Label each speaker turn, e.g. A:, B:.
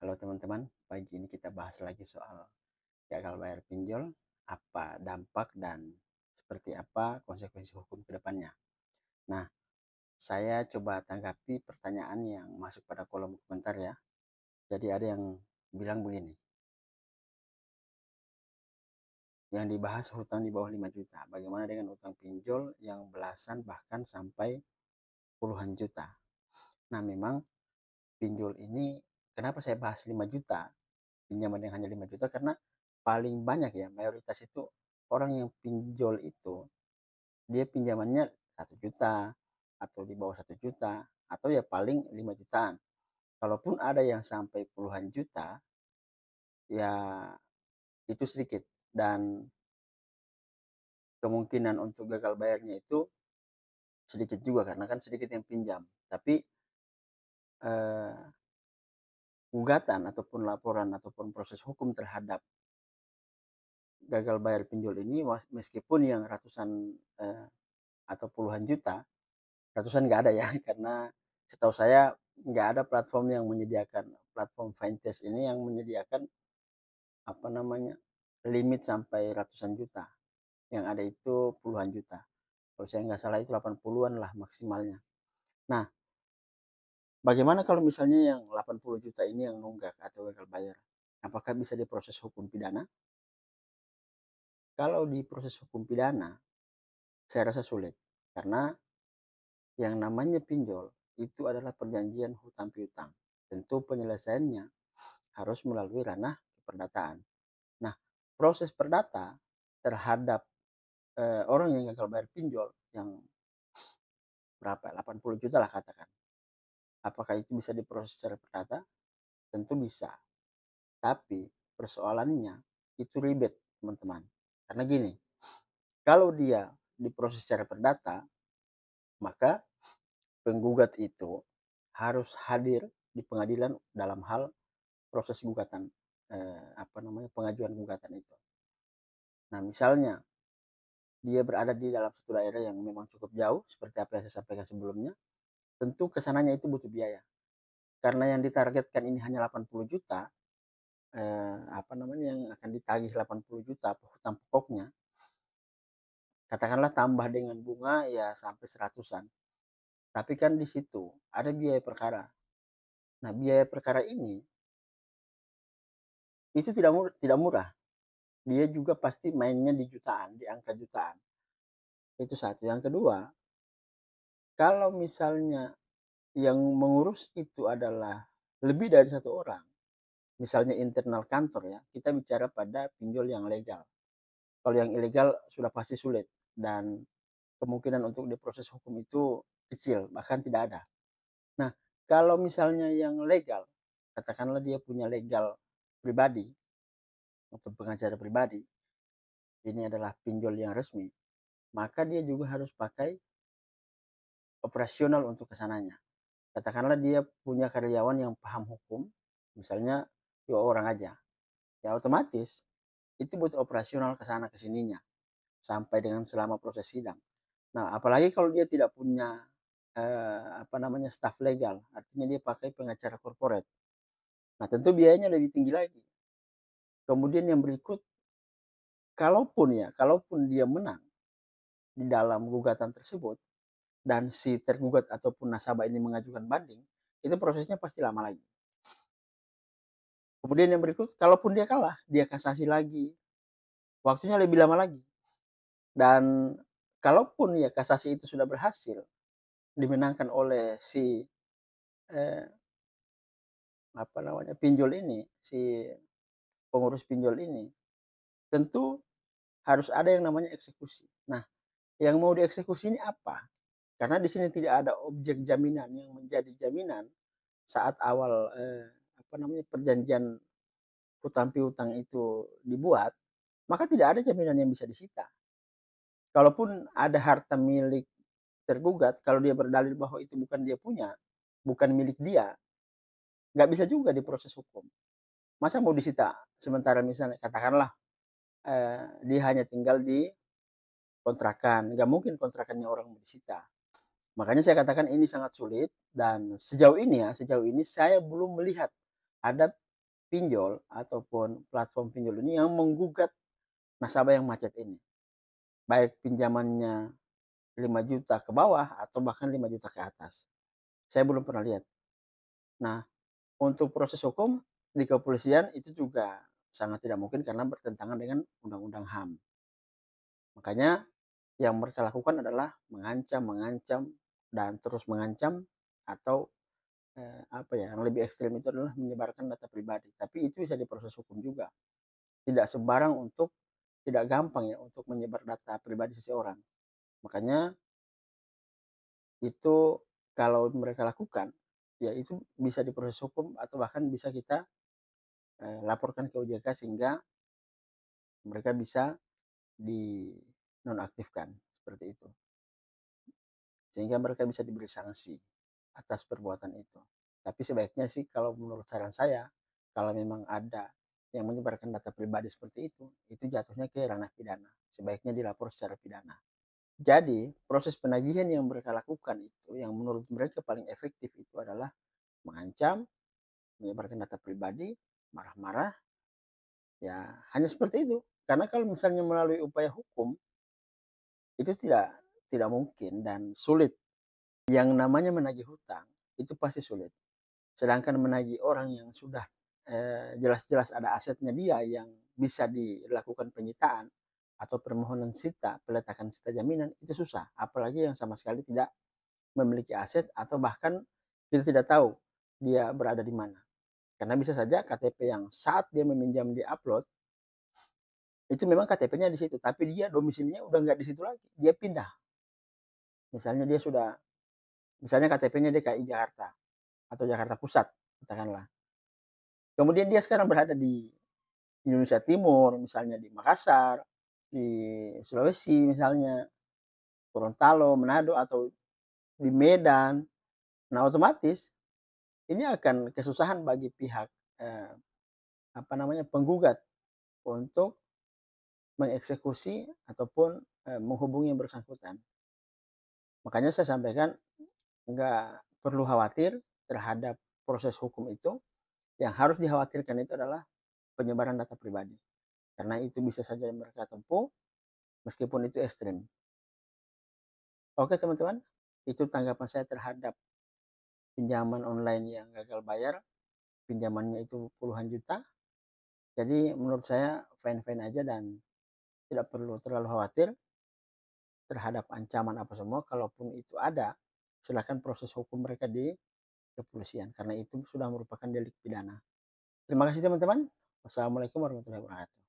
A: Halo teman-teman, pagi ini kita bahas lagi soal gagal bayar pinjol, apa dampak dan seperti apa konsekuensi hukum ke depannya. Nah, saya coba tanggapi pertanyaan yang masuk pada kolom komentar ya. Jadi ada yang bilang begini, yang dibahas hutang di bawah 5 juta. Bagaimana dengan hutang pinjol yang belasan bahkan sampai puluhan juta. Nah, memang pinjol ini kenapa saya bahas 5 juta? Pinjaman yang hanya 5 juta karena paling banyak ya, mayoritas itu orang yang pinjol itu dia pinjamannya 1 juta atau di bawah 1 juta atau ya paling 5 jutaan. Kalaupun ada yang sampai puluhan juta ya itu sedikit dan kemungkinan untuk gagal bayarnya itu sedikit juga karena kan sedikit yang pinjam. Tapi eh, gugatan ataupun laporan ataupun proses hukum terhadap gagal bayar pinjol ini meskipun yang ratusan eh, atau puluhan juta, ratusan nggak ada ya, karena setahu saya nggak ada platform yang menyediakan platform fintech ini yang menyediakan apa namanya limit sampai ratusan juta. Yang ada itu puluhan juta. Kalau saya nggak salah itu 80-an lah maksimalnya. Nah, bagaimana kalau misalnya yang 80 juta ini yang nunggak atau gagal bayar? Apakah bisa diproses hukum pidana? Kalau di proses hukum pidana, saya rasa sulit. Karena yang namanya pinjol itu adalah perjanjian hutang piutang. Tentu penyelesaiannya harus melalui ranah keperdataan. Nah, proses perdata terhadap orang yang gagal bayar pinjol yang berapa 80 juta lah katakan. Apakah itu bisa diproses secara perdata? Tentu bisa. Tapi persoalannya itu ribet, teman-teman. Karena gini, kalau dia diproses secara perdata, maka penggugat itu harus hadir di pengadilan dalam hal proses gugatan apa namanya pengajuan gugatan itu. Nah, misalnya dia berada di dalam satu daerah yang memang cukup jauh seperti apa yang saya sampaikan sebelumnya, tentu kesananya itu butuh biaya. Karena yang ditargetkan ini hanya 80 juta, apa namanya yang akan ditagih 80 juta hutang pokoknya, katakanlah tambah dengan bunga ya sampai seratusan. Tapi kan di situ ada biaya perkara. Nah, biaya perkara ini itu tidak murah. Dia juga pasti mainnya di jutaan, di angka jutaan. Itu satu. Yang kedua, kalau misalnya yang mengurus itu adalah lebih dari satu orang, misalnya internal kantor ya, kita bicara pada pinjol yang legal. Kalau yang ilegal sudah pasti sulit dan kemungkinan untuk diproses hukum itu kecil, bahkan tidak ada. Nah, kalau misalnya yang legal, katakanlah dia punya legal pribadi atau pengacara pribadi, ini adalah pinjol yang resmi, maka dia juga harus pakai operasional untuk kesananya. Katakanlah dia punya karyawan yang paham hukum, misalnya 2 orang aja, ya otomatis itu butuh operasional ke sana ke sininya sampai dengan selama proses sidang. Nah, apalagi kalau dia tidak punya apa namanya staf legal, artinya dia pakai pengacara korporat. Nah, tentu biayanya lebih tinggi lagi. Kemudian yang berikut, kalaupun dia menang di dalam gugatan tersebut dan si tergugat ataupun nasabah ini mengajukan banding, itu prosesnya pasti lama lagi. Kemudian yang berikut, kalaupun dia kalah, dia kasasi lagi, waktunya lebih lama lagi. Dan kalaupun ya kasasi itu sudah berhasil dimenangkan oleh si eh, apa namanya pinjol ini, si pengurus pinjol ini, tentu harus ada yang namanya eksekusi. Nah, yang mau dieksekusi ini apa? Karena di sini tidak ada objek jaminan yang menjadi jaminan saat awal apa namanya perjanjian hutang piutang itu dibuat, maka tidak ada jaminan yang bisa disita. Kalaupun ada harta milik tergugat, kalau dia berdalil bahwa itu bukan dia punya, bukan milik dia, nggak bisa juga diproses hukum. Masa mau disita? Sementara misalnya katakanlah dia hanya tinggal di kontrakan, nggak mungkin kontrakannya orang mau disita. Makanya saya katakan ini sangat sulit dan sejauh ini saya belum melihat ada pinjol ataupun platform pinjol ini yang menggugat nasabah yang macet ini. Baik pinjamannya 5 juta ke bawah atau bahkan 5 juta ke atas. Saya belum pernah lihat. Nah, untuk proses hukum di kepolisian itu juga sangat tidak mungkin karena bertentangan dengan undang-undang HAM. Makanya yang mereka lakukan adalah mengancam, mengancam, dan terus mengancam atau apa ya, yang lebih ekstrim itu adalah menyebarkan data pribadi. Tapi itu bisa diproses hukum juga. Tidak sembarang untuk tidak gampang ya untuk menyebar data pribadi seseorang. Makanya itu kalau mereka lakukan, ya itu bisa diproses hukum atau bahkan bisa kita laporkan ke OJK sehingga mereka bisa dinonaktifkan seperti itu. Sehingga mereka bisa diberi sanksi atas perbuatan itu. Tapi sebaiknya sih kalau menurut saran saya, kalau memang ada yang menyebarkan data pribadi seperti itu jatuhnya ke ranah pidana. Sebaiknya dilapor secara pidana. Jadi proses penagihan yang mereka lakukan itu, yang menurut mereka paling efektif itu adalah mengancam, menyebarkan data pribadi, marah-marah, ya hanya seperti itu. Karena kalau misalnya melalui upaya hukum, itu tidak mungkin dan sulit. Yang namanya menagih hutang, itu pasti sulit. Sedangkan menagih orang yang sudah jelas-jelas ada asetnya dia yang bisa dilakukan penyitaan atau permohonan sita, peletakan sita jaminan, itu susah. Apalagi yang sama sekali tidak memiliki aset atau bahkan kita tidak tahu dia berada di mana. Karena bisa saja KTP yang saat dia meminjam di-upload, itu memang KTP-nya di situ, tapi dia domisilinya udah nggak di situ lagi, dia pindah. Misalnya dia sudah, misalnya KTP-nya DKI Jakarta atau Jakarta Pusat, katakanlah. Kemudian dia sekarang berada di Indonesia Timur, misalnya di Makassar, di Sulawesi misalnya, Gorontalo, Manado, atau di Medan. Nah otomatis ini akan kesusahan bagi pihak eh, penggugat untuk mengeksekusi ataupun menghubungi yang bersangkutan. Makanya saya sampaikan nggak perlu khawatir terhadap proses hukum itu. Yang harus dikhawatirkan itu adalah penyebaran data pribadi. Karena itu bisa saja mereka tempuh meskipun itu ekstrim. Oke teman-teman, itu tanggapan saya terhadap pinjaman online yang gagal bayar. Pinjamannya itu puluhan juta. Jadi menurut saya fine-fine aja dan tidak perlu terlalu khawatir terhadap ancaman apa semua. Kalaupun itu ada, silakan proses hukum mereka di kepolisian. Karena itu sudah merupakan delik pidana. Terima kasih teman-teman. Wassalamualaikum warahmatullahi wabarakatuh.